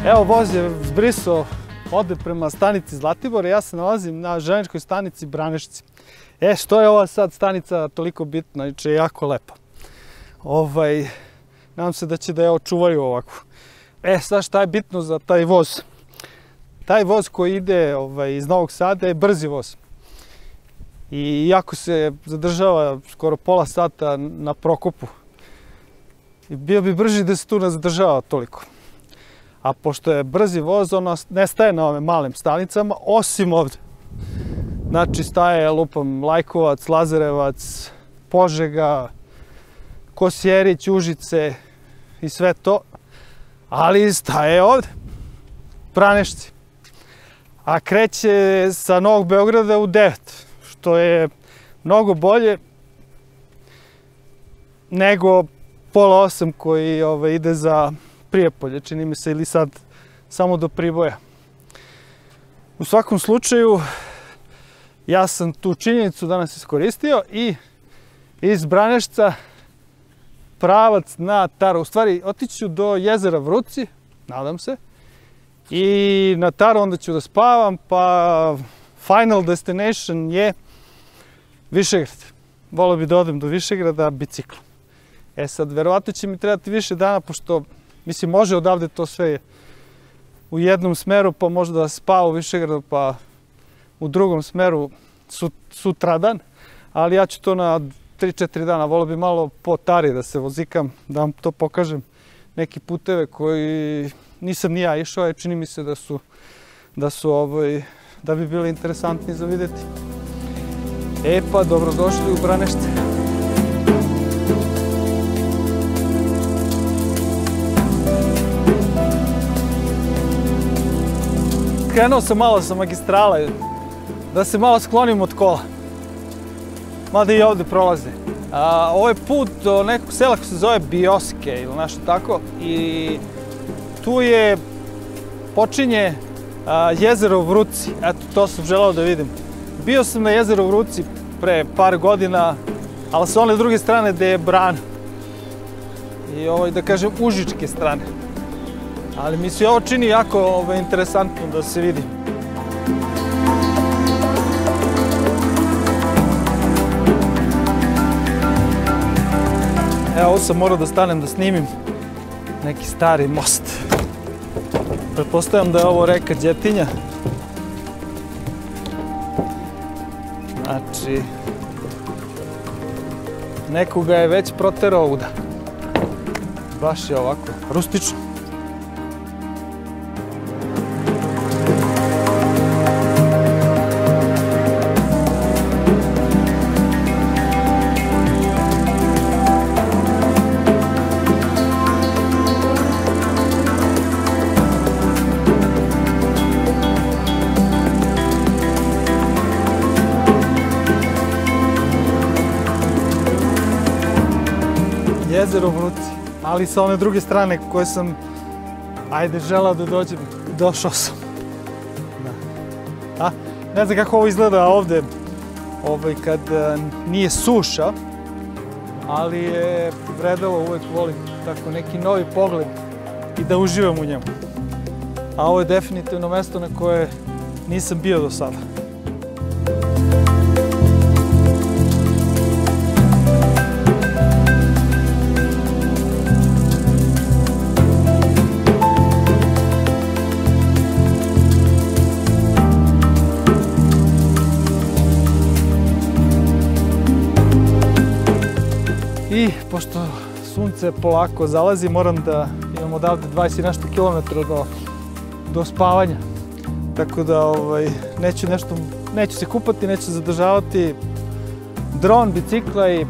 Evo, voz je zbrisao, ode prema stanici Zlatibor, ja se nalazim na železničkoj stanici Branešci. Što je ova sad stanica toliko bitna, znači je jako lepa. Nadam se da će da je očuvaju ovako. Sad šta je bitno za taj voz? Taj voz koji ide iz Novog Sada je brzi voz. I iako se zadržava skoro pola sata na Prokopu, bio bi brži da se tu ne zadržava toliko. A pošto je brzi voz, ono ne staje na ovim malim stanicama, osim ovde. Znači staje, lupam, Lajkovac, Lazarevac, Požega, Kosjerić, Užice i sve to. Ali staje ovde, Branešci. A kreće sa Novog Beograda u 9, što je mnogo bolje nego pola 8 koji ide za Prijepolje, čini mi se, ili sad samo do Priboja. U svakom slučaju, ja sam tu činjenicu danas iskoristio i iz Branešca pravac na Taru. U stvari, otiću do jezera Vruci, nadam se, i na Taru onda ću da spavam, pa final destination je Višegrad. Voleo bih da odem do Višegrada biciklom. Sad, verovatno će mi trebati više dana, pošto, mislim, može odavde to sve u jednom smeru, pa možda da spava u Višegradu, pa u drugom smeru sutradan, ali ja ću to na 3-4 dana. Voleo bih malo po Tari da se vozikam, da vam to pokažem, neki puteve koji nisam ni ja išao, a čini mi se da bi bili interesantni za videti. Pa, dobrodošli u Branešce. Krenuo sam malo sa magistrale, da se malo sklonim od kola. Mada i ovde prolaze. Ovo je put do nekog sela koji se zove Bioske ili nešto tako. I tu počinje jezero Vruci. Eto, to sam želeo da vidim. Bio sam na jezeru Vruci pre par godina, ali sa one druge strane gde je brana. I da kažem, užičke strane. Ali mi se ovo čini jako interesantno da se vidi. Evo, ovo sam morao da stanem da snimim neki stari most. Pretpostavljam da je ovo reka Đetinja. Znači, nekoga je već proterao ovuda. Baš je ovako, rustično. Jezero Vruci, ali sa one druge strane koje sam, želao da dođem, došao sam. Ne znam kako ovo izgleda ovde, kad nije suša, ali je vredelo, uvek volim tako neki novi pogled i da uživam u njemu. A ovo je definitivno mesto na koje nisam bio do sada. I pošto sunce polako zalazi, moram da imam odavde 20 i nešto kilometra do spavanja. Tako da neću se kupati, neću zadržavati dron, bicikla i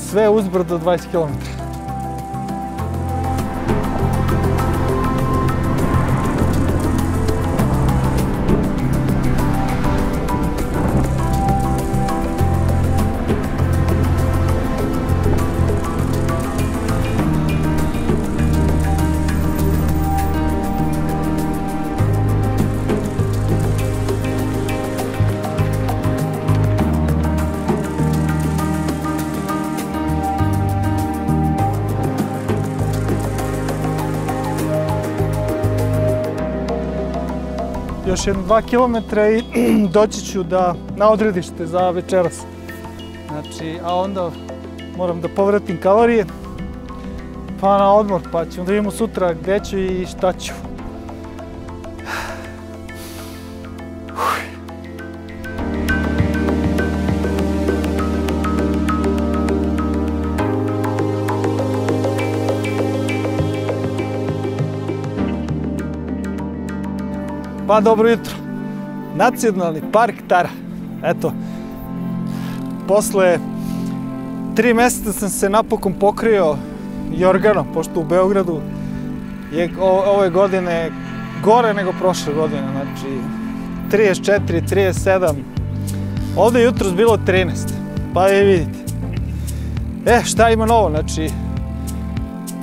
sve uzbrdo 20 kilometra. još jedno 2 km i doći ću na odredište za večeras. Znači, a onda moram da povratim kalorije, pa na odmor, pa ćemo da vidimo sutra gde ću i šta ću. Pa dobro jutro. Nacionalni park Tara. Eto, posle 3 meseca sam se napokon pokrio jorganom, pošto u Beogradu je ove godine gore nego prošle godine, znači 34, 37. Ovde je jutros bilo 13, pa i vidite. Šta ima novo? Znači,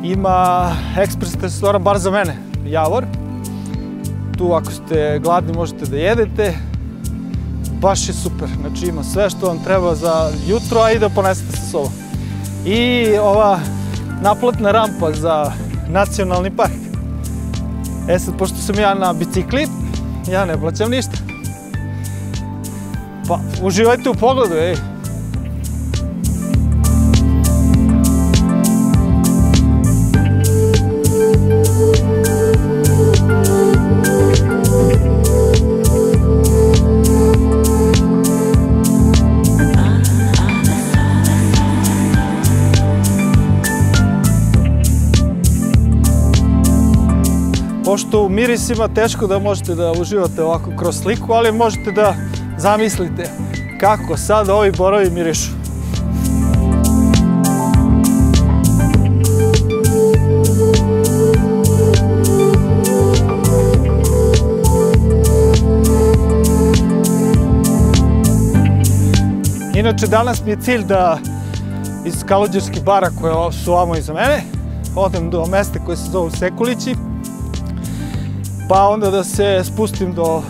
ima ekspres restoran, bar za mene, Javor. Tu ako ste gladni možete da jedete, baš je super, znači ima sve što vam treba za jutro, a i da ponesete sa sobom. I ova naplatna rampa za nacionalni park. Sad, pošto sam ja na bicikli, ja ne plaćam ništa. Pa, uživajte u pogledu, ej! Pošto u mirisima teško da možete da uživate ovako kroz sliku, ali možete da zamislite kako sad ovi borovi mirišu. Inače, danas mi je cilj da iz Kaluđerskih bara koje su ovamo iza mene odem do mesta koje se zovu Sekulići, pa onda da se spustim do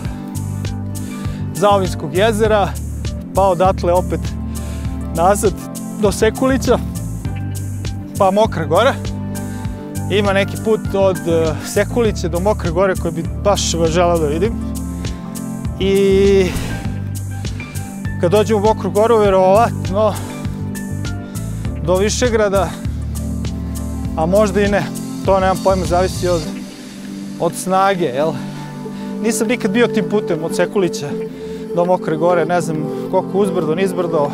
Zaovinskog jezera, pa odatle opet nazad do Sekulića, pa Mokra Gora. Ima neki put od Sekulića do Mokre Gore koji bi baš želeo da vidim. I kad dođem u Mokru Goru, verovatno do Višegrada, a možda i ne, to nemam pojma, zavisi od snage, jel? Nisam nikad bio tim putem od Sekulića do Mokre Gore, ne znam koliko uzbrdo, nizbrdo,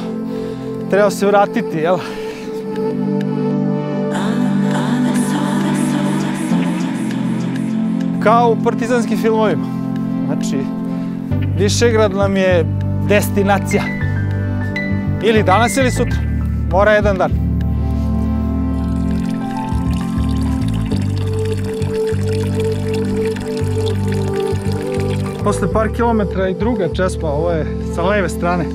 treba se vratiti, jel? Kao u partizanskim filmovima, znači Višegrad nam je destinacija, ili danas ili sutra, mora jedan dan. Posle par kilometra i druga česma, ovo je sa leve strane.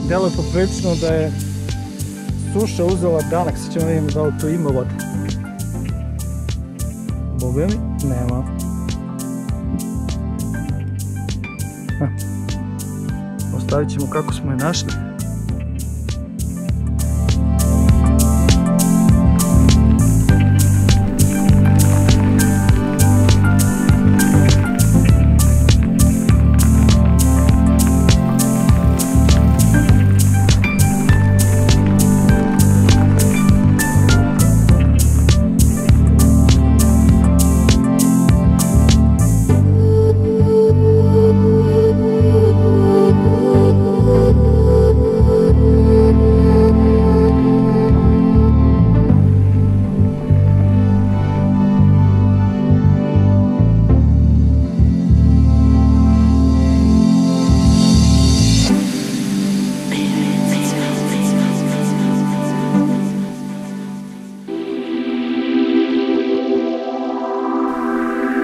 Delo je poprilično da je suša uzela danak, sad ćemo vidjeti da li tu ima vode. Boga mi, nema. Ostavit ćemo kako smo je našli.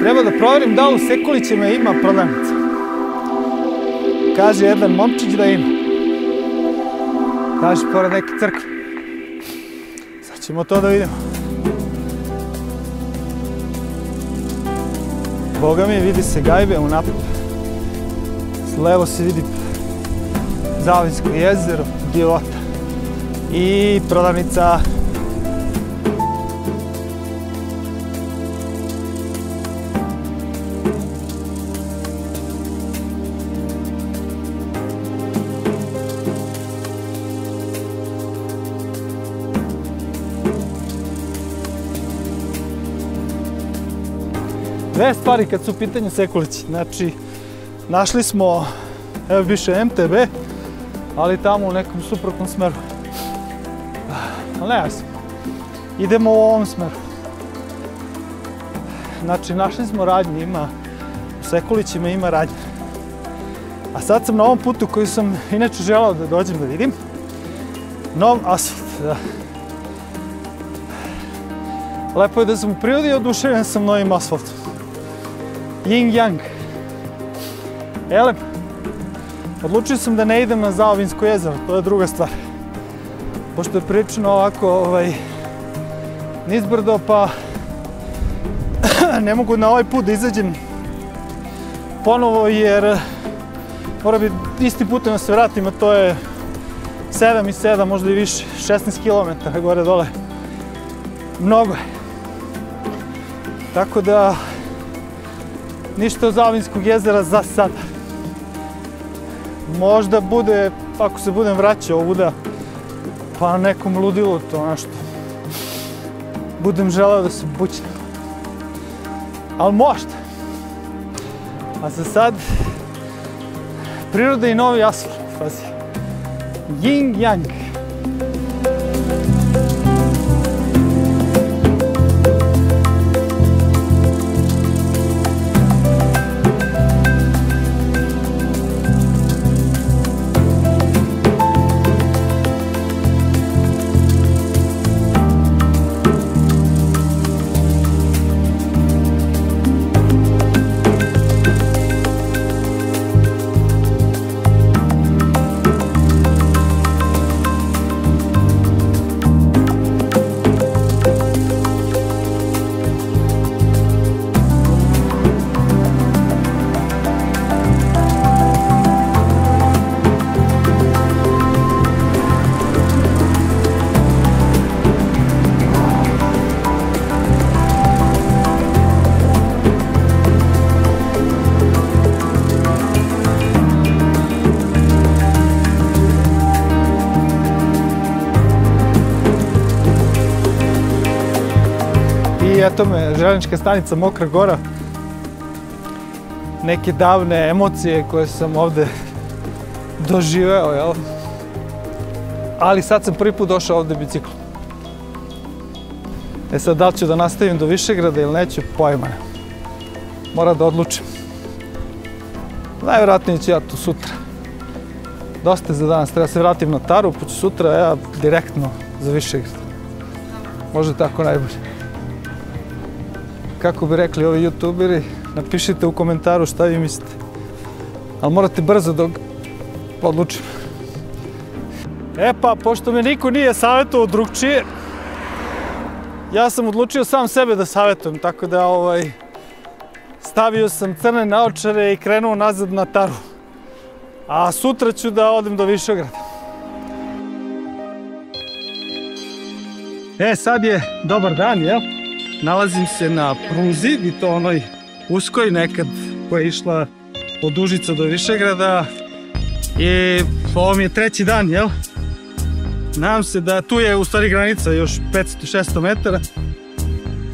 Treba da proverim da li u Sekulićima ima prodavnica. Kaže jedan momčić da ima. Kaže pored neke crkve. Sad ćemo to da vidimo. Boga mi, vidi se Gajbe unapred. Levo se vidi Zaovinsko jezero, divota. I prodavnica. Dve stvari kad su u pitanju Sekulići. Znači, našli smo, evo više MTB, ali tamo u nekom suprotnom smeru. Ali ne jasno. Idemo u ovom smeru. Znači, našli smo radnje, ima u Sekulićima ima radnje. A sad sam na ovom putu koji sam inače želao da dođem da vidim. Nov asfalt, da. Lepo je da sam u prirodi i oduševljen sam novim asfaltom. Yin Yang. Elem, odlučio sam da ne idem na Zaovinsko jezero, to je druga stvar. Pošto je prilično ovako nizbrdo, pa ne mogu na ovaj put da izađem ponovo jer mora bi isti putem da se vratim, a to je 7 i 7, možda i više, 16 km gore dole. Mnogo je. Tako da, ništa od Zaovinskog jezera za sada. Možda bude, ako se budem vraćao ovuda, pa nekom ludilu to nešto. Budem želeo da se bućnem. Ali možda. A za sad, priroda i novi asfalt, pazi. Yin Yang. I eto me, železnička stanica Mokra Gora. Neke davne emocije koje sam ovde doživeo, jel? Ali sad sam prvi put došao ovde biciklom. E sad, da li ću da nastavim do Višegrada ili neću, pojma ne. Moram da odlučim. Najvjerojatnije ću ja tu sutra. Dosta je za danas, treba se vratim na Taru, pa ću sutra ja direktno za Višegrad. Možda tako najbolje. Kako bi rekli ovi youtuberi, napišite u komentaru šta vi mislite. Ali morate brzo da odlučim. E pa, pošto me niko nije savjetovao drugčije, ja sam odlučio sam sebe da savjetujem, tako da stavio sam crne naočare i krenuo nazad na Taru. A sutra ću da odem do Višegrada. E, sad je dobar dan, jel? Nalazim se na pruzi, i to onoj uskoj nekad koja je išla od Užica do Višegrada. I ovo mi je treći dan, jel? Nadam se da tu je u stvari granica još 500-600 metara.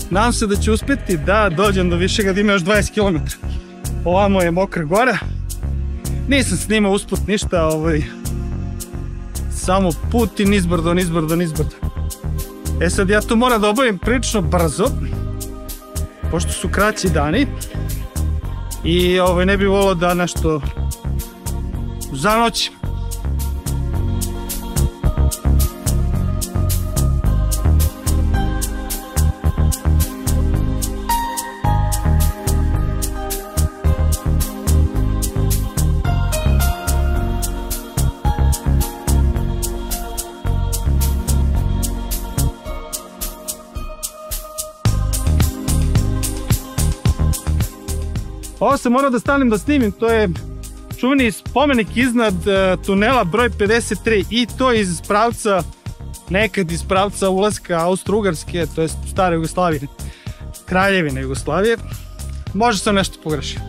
Nadam se da ću uspjeti da dođem do Višegrada, ima još 20 km. Ovamo je Mokra Gora. Nisam snimao usput ništa, samo put i nizbrdo, nizbrdo, nizbrdo. E sad, ja to moram da obavim prilično brzo, pošto su kraći dani i ne bi volio da nešto zanoćim. Ovo sam morao da stanem da snimim, to je čuveni spomenik iznad tunela broj 53 i to iz pravca, nekad iz pravca ulaska Austro-Ugarske, to je stare Jugoslavije, Kraljevine Jugoslavije. Možda sam nešto pogrešio.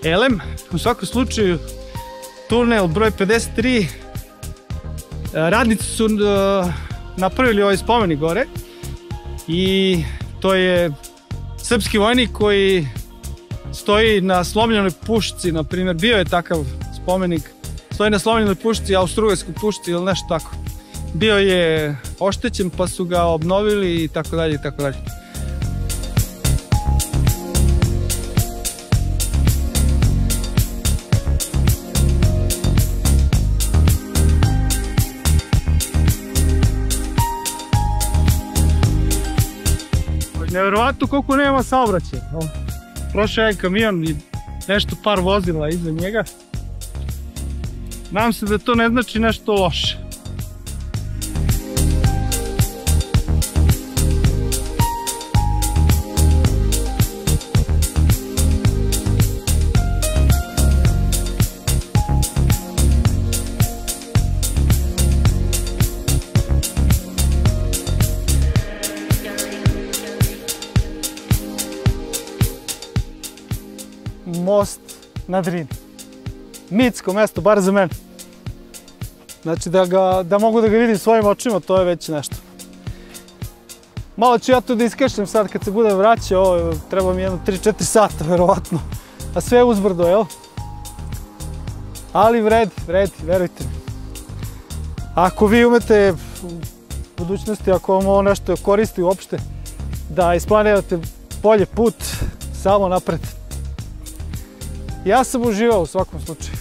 Elem, u svakom slučaju, tunel broj 53, radnici su napravili ovaj spomenik gore i to je srpski vojnik koji stoji na slomljenoj pušci, na primjer, bio je takav spomenik, stoji na slomljenoj pušci, Austro-ugarskoj pušci ili nešto tako. Bio je oštećen pa su ga obnovili i tako dalje i tako dalje. Nevjerovatno koliko nema saobraćaja. Prošao je kamion i nešto par vozila iza njega. Nadam se da to ne znači nešto loše. Most na Drini. Mitsko mesto, bar za mene. Znači da mogu da ga vidim svojim očima, to je već nešto. Malo ću ja to da iskešljam sad kad se budem vraćao, treba mi jedno 3-4 sata verovatno. A sve je uzbrdo, jel? Ali vredi, verujte mi. Ako vi umete u budućnosti, ako vam ovo nešto koristi uopšte, da isplanirate bolje put, samo napred. Ja sam uživao u svakom slučaju.